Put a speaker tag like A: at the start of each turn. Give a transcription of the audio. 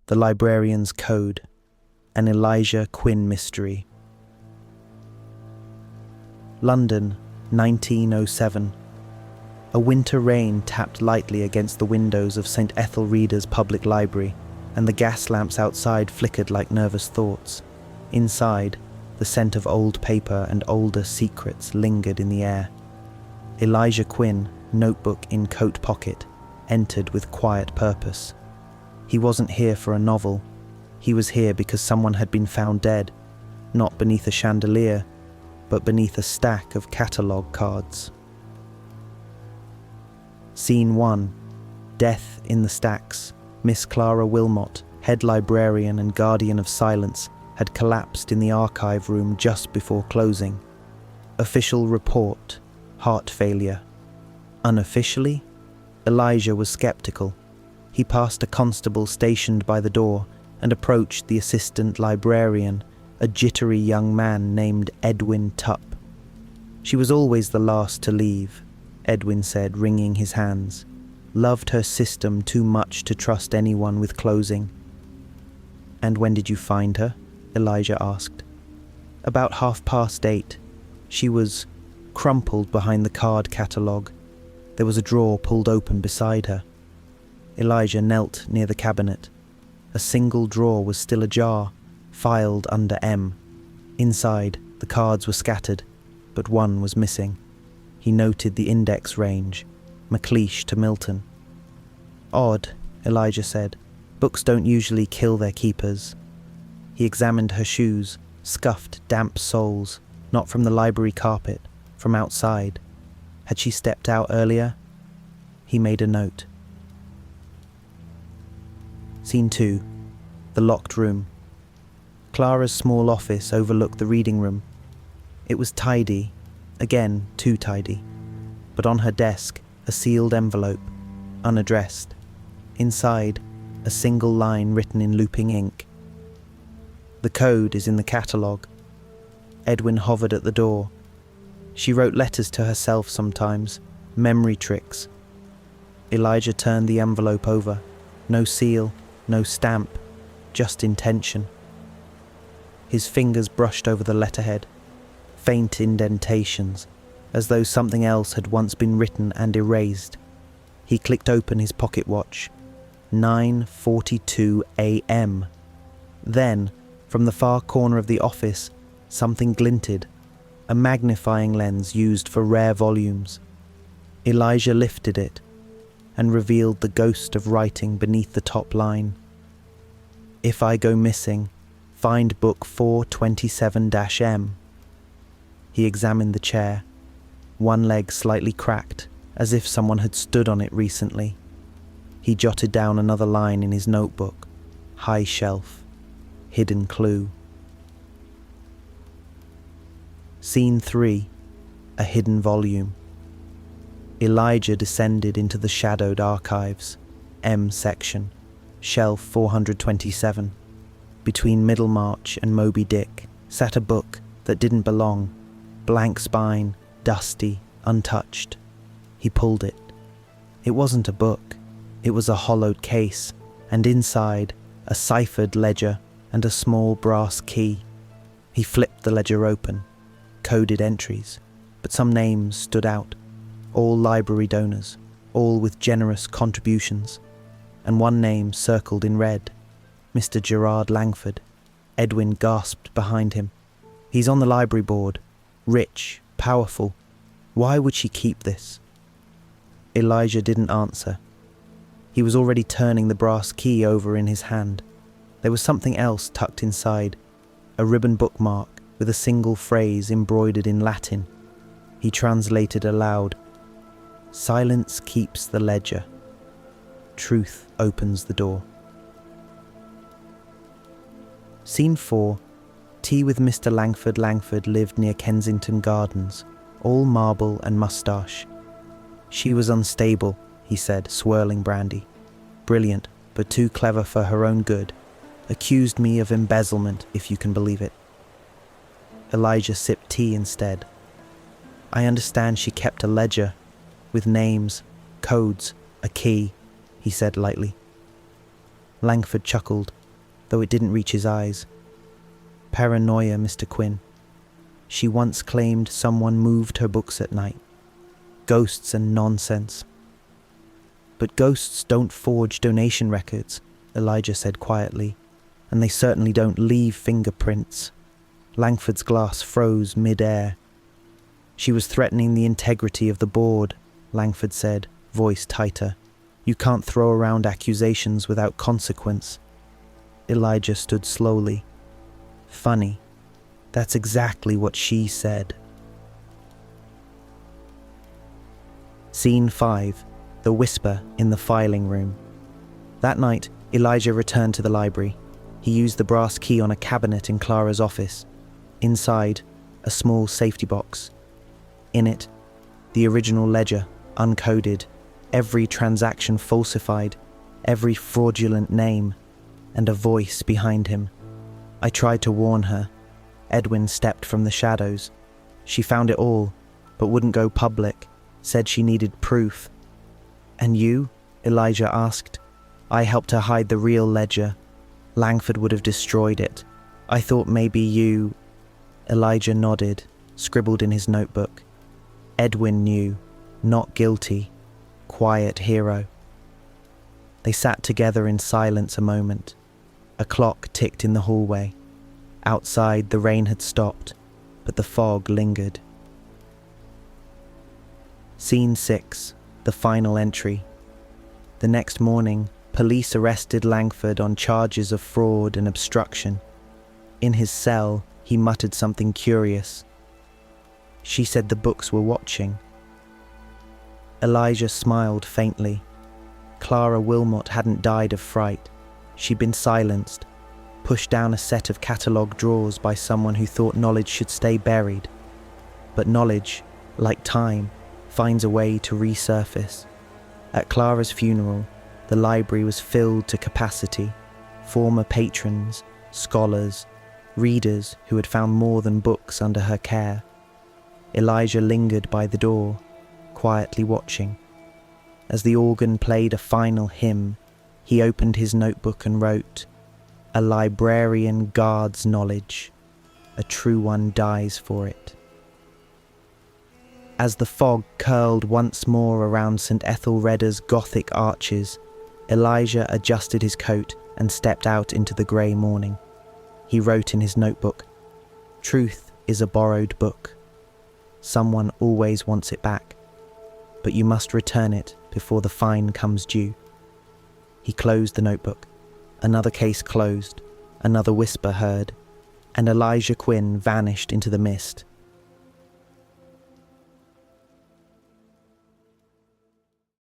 A: The Librarian's Code, an Elijah Quinn mystery. London, 1907. A winter rain tapped lightly against the windows of St. Ethelreda's public library, and the gas lamps outside flickered like nervous thoughts. Inside, the scent of old paper and older secrets lingered in the air. Elijah Quinn, notebook in coat pocket, entered with quiet purpose. He wasn't here for a novel. He was here because someone had been found dead, not beneath a chandelier, but beneath a stack of catalogue cards. Scene 1. Death in the Stacks. Miss Clara Wilmot, head librarian and guardian of silence, had collapsed in the archive room just before closing. Official report: heart failure. Unofficially, Elijah was skeptical. He passed a constable stationed by the door and approached the assistant librarian, a jittery young man named Edwin Tupp. "She was always the last to leave," Edwin said, wringing his hands. "Loved her system too much to trust anyone with closing." "And when did you find her?" Elijah asked. "About 8:30. She was crumpled behind the card catalogue. There was a drawer pulled open beside her." Elijah knelt near the cabinet. A single drawer was still ajar, filed under M. Inside, the cards were scattered, but one was missing. He noted the index range, MacLeish to Milton. "Odd," Elijah said. "Books don't usually kill their keepers." He examined her shoes, scuffed, damp soles, not from the library carpet, from outside. Had she stepped out earlier? He made a note. Scene 2. The locked room. Clara's small office overlooked the reading room. It was tidy, again too tidy, but on her desk, a sealed envelope, unaddressed. Inside, a single line written in looping ink. "The code is in the catalogue." Edwin hovered at the door. "She wrote letters to herself sometimes, memory tricks." Elijah turned the envelope over. No seal, no stamp, just intention. His fingers brushed over the letterhead, faint indentations, as though something else had once been written and erased. He clicked open his pocket watch. 9:42 a.m. Then, from the far corner of the office, something glinted, a magnifying lens used for rare volumes. Elijah lifted it and revealed the ghost of writing beneath the top line. "If I go missing, find book 427-M. He examined the chair, one leg slightly cracked, as if someone had stood on it recently. He jotted down another line in his notebook. High shelf. Hidden clue. Scene 3. A hidden volume. Elijah descended into the shadowed archives, M section, shelf 427. Between Middlemarch and Moby Dick sat a book that didn't belong, blank spine, dusty, untouched. He pulled it. It wasn't a book. It was a hollowed case, and inside, a ciphered ledger and a small brass key. He flipped the ledger open, coded entries, but some names stood out. All library donors, all with generous contributions, and one name circled in red, Mr. Gerard Langford. Edwin gasped behind him. "He's on the library board, rich, powerful. Why would she keep this?" Elijah didn't answer. He was already turning the brass key over in his hand. There was something else tucked inside, a ribbon bookmark with a single phrase embroidered in Latin. He translated aloud. "Silence keeps the ledger. Truth opens the door." Scene 4. Tea with Mr. Langford. Langford lived near Kensington Gardens, all marble and moustache. "She was unstable," he said, swirling brandy. "Brilliant, but too clever for her own good. Accused me of embezzlement, if you can believe it." Elijah sipped tea instead. "I understand she kept a ledger, with names, codes, a key," he said lightly. Langford chuckled, though it didn't reach his eyes. Paranoia, Mr. Quinn. She once claimed someone moved her books at night. Ghosts and nonsense. But ghosts don't forge donation records, Elijah said quietly, and they certainly don't leave fingerprints. Langford's glass froze mid-air. She was threatening the integrity of the board, Langford said, voice tighter. You can't throw around accusations without consequence. Elijah stood slowly. Funny. That's exactly what she said. Scene 5. The Whisper in the Filing Room. That night, Elijah returned to the library. He used the brass key on a cabinet in Clara's office. Inside, a small safety box. In it, the original ledger, uncoded, every transaction falsified, every fraudulent name, and a voice behind him. I tried to warn her. Edwin stepped from the shadows. She found it all, but wouldn't go public, said she needed proof. And you? Elijah asked. I helped her hide the real ledger. Langford would have destroyed it. I thought maybe you... Elijah nodded, scribbled in his notebook. Edwin knew, not guilty, quiet hero. They sat together in silence a moment. A clock ticked in the hallway. Outside, the rain had stopped, but the fog lingered. Scene 6, the final entry. The next morning, police arrested Langford on charges of fraud and obstruction. In his cell, he muttered something curious. She said the books were watching. Elijah smiled faintly. Clara Wilmot hadn't died of fright. She'd been silenced, pushed down a set of catalogue drawers by someone who thought knowledge should stay buried. But knowledge, like time, finds a way to resurface. At Clara's funeral, the library was filled to capacity. Former patrons, scholars, readers who had found more than books under her care. Elijah lingered by the door, quietly watching. As the organ played a final hymn, he opened his notebook and wrote, "A librarian guards knowledge. A true one dies for it." As the fog curled once more around St. Ethelreda's Gothic arches, Elijah adjusted his coat and stepped out into the grey morning. He wrote in his notebook, "Truth is a borrowed book. Someone always wants it back, but you must return it before the fine comes due." He closed the notebook. Another case closed, another whisper heard, and Elijah Quinn vanished into the mist,